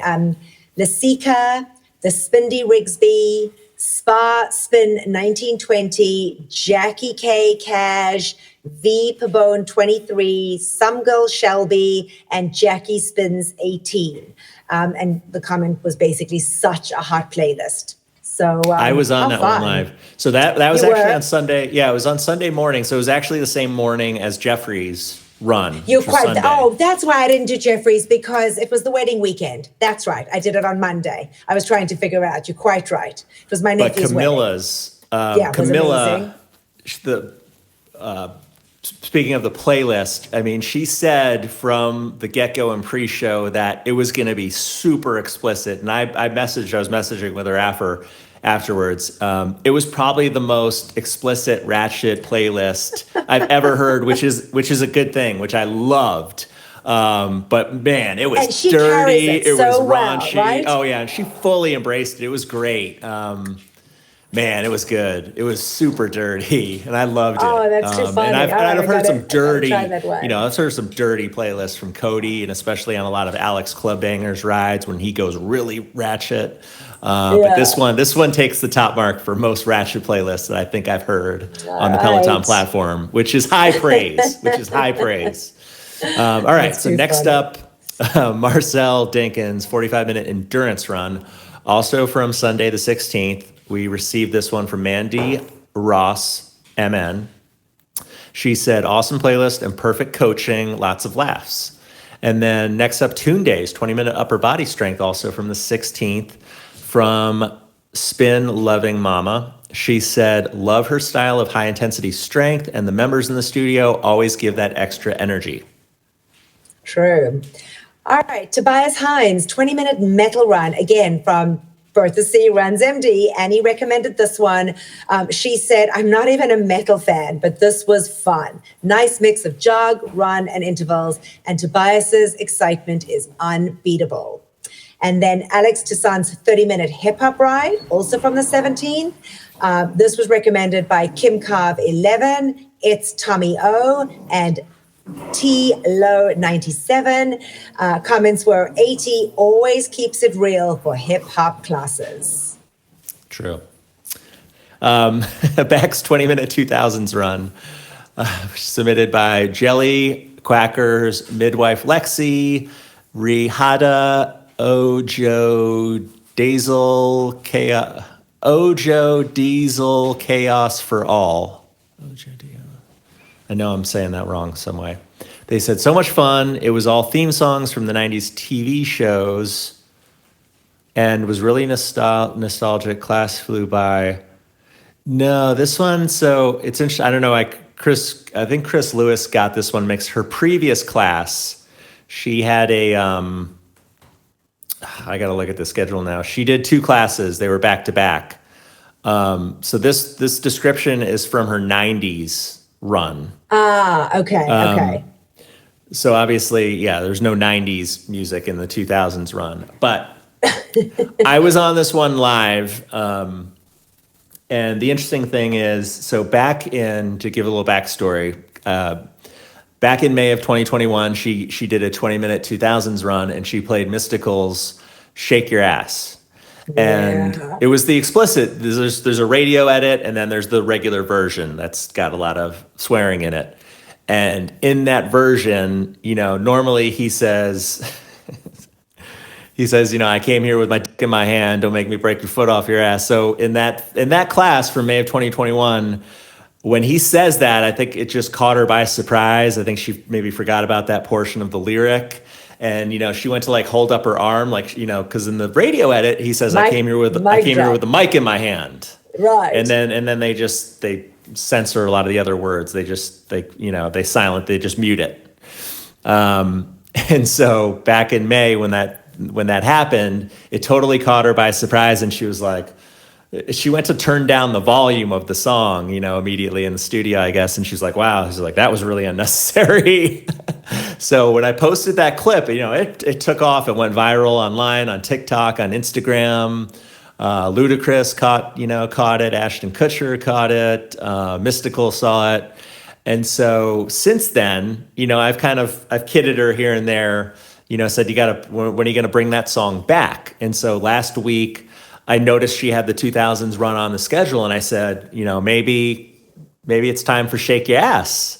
Lasika, the Spindy Rigsby, Spa Spin 1920, Jackie K Cash, V Pabone 23, Some Girl Shelby, and Jackie Spins 18. And the comment was basically such a hot playlist. So I was on that one live. So that was actually on Sunday. Yeah, it was on Sunday morning. So it was actually the same morning as Jeffrey's run. That's why I didn't do Jeffrey's, because it was the wedding weekend. That's right. I did it on Monday. I was trying to figure it out. You're quite right. It was my nephew's Camilla's, wedding. Camilla, speaking of the playlist, I mean, she said from the get-go and pre-show that it was going to be super explicit. And I was messaging with her afterwards. It was probably the most explicit ratchet playlist I've ever heard, which is a good thing, which I loved. But man, it was dirty. It was raunchy. Well, right? Oh yeah. And she fully embraced it. It was great. Man, it was good. It was super dirty, and I loved it. Oh, that's too funny. And I've heard some dirty, I've heard some dirty playlists from Cody, and especially on a lot of Alex Club Bangers rides when he goes really ratchet. But this one takes the top mark for most ratchet playlists that I think I've heard on the Peloton platform, which is high praise. All right, so next up, Marcel Dinkins, 45-minute endurance run, also from Sunday the 16th. We received this one from Mandy Ross, MN. She said, awesome playlist and perfect coaching, lots of laughs. And then next up, Tune Days, 20-minute upper body strength, also from the 16th, from Spin Loving Mama. She said, love her style of high-intensity strength, and the members in the studio always give that extra energy. True. All right, Tobias Hines, 20-minute metal run, again, from Bertha C. Runs MD, and he recommended this one. She said, I'm not even a metal fan, but this was fun. Nice mix of jog, run, and intervals, and Tobias's excitement is unbeatable. And then Alex Toussaint's 30-minute hip-hop ride, also from the 17th. This was recommended by Kim Carve 11, It's Tommy O, and T Low 97. Comments were 80 always keeps it real for hip hop classes. True. Beck's 20-minute 2000s run, submitted by Jelly Quackers, Midwife Lexi, Rihada, Ojo Diesel Chaos for All. I know I'm saying that wrong some way. They said, so much fun. It was all theme songs from the 90s TV shows and was really nostalgic. Class flew by. No, this one, so it's interesting. I don't know. I think Chris Lewis got this one mixed. Her previous class, she had I got to look at the schedule now. She did 2 classes. They were back to back. So this description is from her 90s run. Okay. So obviously, yeah, there's no 90s music in the 2000s run. But I was on this one live. And the interesting thing is, so to give a little backstory, back in May of 2021, she did a 20-minute 2000s run, and she played Mystical's Shake Your Ass. And Yeah. it was the explicit. There's a radio edit, and then there's the regular version that's got a lot of swearing in it. And in that version, normally he says, I came here with my dick in my hand. Don't make me break your foot off your ass. So in that class from May of 2021, when he says that, I think it just caught her by surprise. I think she maybe forgot about that portion of the lyric. And, she went to hold up her arm, because in the radio edit, he says, I came here with the mic in my hand. Right. And then they censor a lot of the other words. They just mute it. And so back in May when that happened, it totally caught her by surprise. And she was she went to turn down the volume of the song, immediately in the studio, I guess. And she's like, wow, that was really unnecessary. So when I posted that clip, it took off. It went viral online, on TikTok, on Instagram. Ludacris caught it. Ashton Kutcher caught it. Mystical saw it. And so since then, I've kidded her here and there, said, when are you going to bring that song back? And so last week I noticed she had the 2000s run on the schedule, and I said, maybe it's time for Shake Your Ass.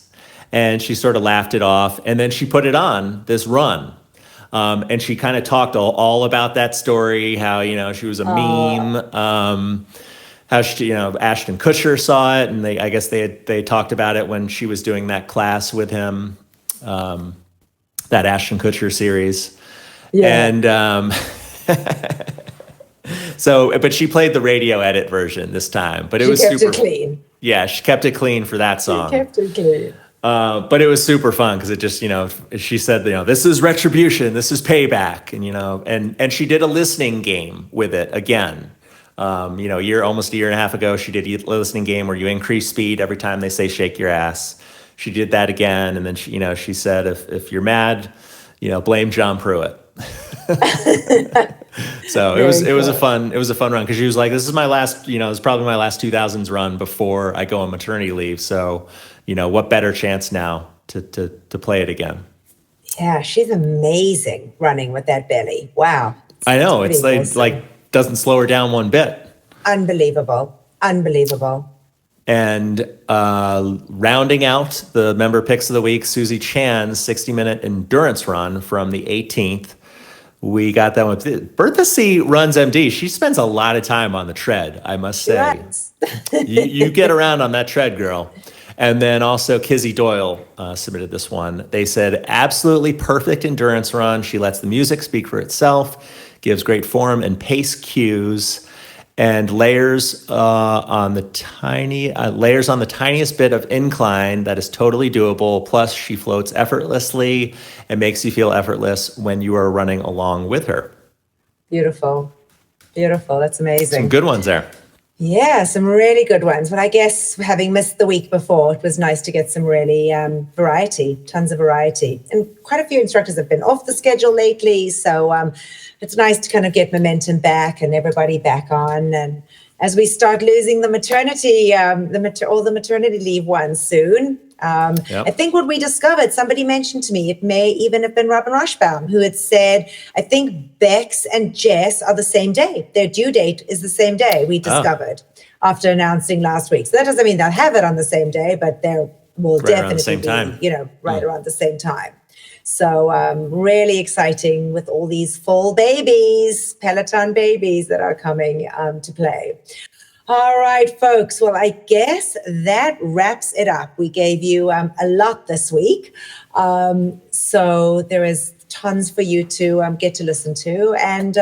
And she sort of laughed it off, and then she put it on this run. And she kind of talked all about that story, how, she was a meme, how she, Ashton Kutcher saw it, and I guess they talked about it when she was doing that class with him, that Ashton Kutcher series. Yeah. And but she played the radio edit version this time, but it was super clean. Yeah, she kept it clean for that song. She kept it clean. But it was super fun because it just, she said, this is retribution, this is payback, and she did a listening game with it again. Almost a year and a half ago, she did a listening game where you increase speed every time they say shake your ass. She did that again, and then she said, if you're mad, blame John Pruitt. So it was a fun run because she was like, this is my last, it's probably my last 2000s run before I go on maternity leave. So, what better chance now to play it again? Yeah, she's amazing running with that belly. Wow. I know. It's awesome. Doesn't slow her down one bit. Unbelievable. And rounding out the member picks of the week, Susie Chan's 60-minute endurance run from the 18th. We got that one. Bertha C. runs MD. She spends a lot of time on the tread, I must say. you get around on that tread, girl. And then also Kizzy Doyle submitted this one. They said, absolutely perfect endurance run. She lets the music speak for itself, gives great form and pace cues, and layers on the tiniest bit of incline that is totally doable. Plus, she floats effortlessly and makes you feel effortless when you are running along with her. Beautiful. That's amazing. Some good ones there. Yeah, some really good ones. But I guess having missed the week before, it was nice to get some really tons of variety. And quite a few instructors have been off the schedule lately. So it's nice to kind of get momentum back and everybody back on. And as we start losing the maternity, all the maternity leave ones soon. Yep. I think what we discovered, somebody mentioned to me, it may even have been Robin Roshbaum, who had said, I think Bex and Jess are the same day. Their due date is the same day, we discovered, after announcing last week. So that doesn't mean they'll have it on the same day, but they will definitely be, around the same time. So really exciting with all these full babies, Peloton babies that are coming to play. All right, folks. Well, I guess that wraps it up. We gave you a lot this week. So there is tons for you to get to listen to. And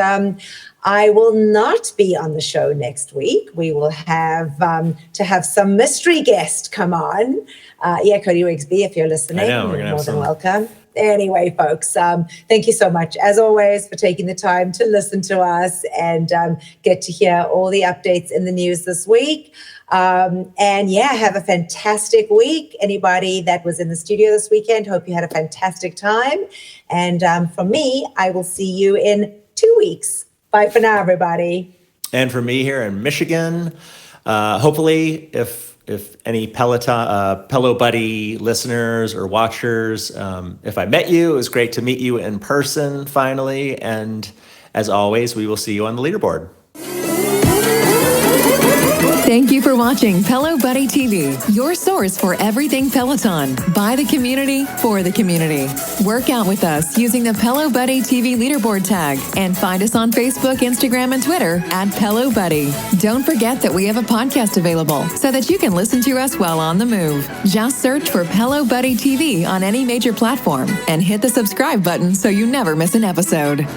I will not be on the show next week. We will have to have some mystery guest come on. Cody Rigsby, if you're listening, you're more than welcome. Anyway, folks, thank you so much, as always, for taking the time to listen to us and get to hear all the updates in the news this week. Have a fantastic week. Anybody that was in the studio this weekend, hope you had a fantastic time. And from me, I will see you in 2 weeks. Bye for now, everybody. And for me here in Michigan, hopefully, if any Pelo Buddy listeners or watchers, if I met you, it was great to meet you in person finally. And as always, we will see you on the leaderboard. Thank you for watching Pelo Buddy TV, your source for everything Peloton, by the community, for the community. Work out with us using the Pelo Buddy TV leaderboard tag and find us on Facebook, Instagram, and Twitter at Pelo Buddy. Don't forget that we have a podcast available so that you can listen to us while on the move. Just search for Pelo Buddy TV on any major platform and hit the subscribe button so you never miss an episode.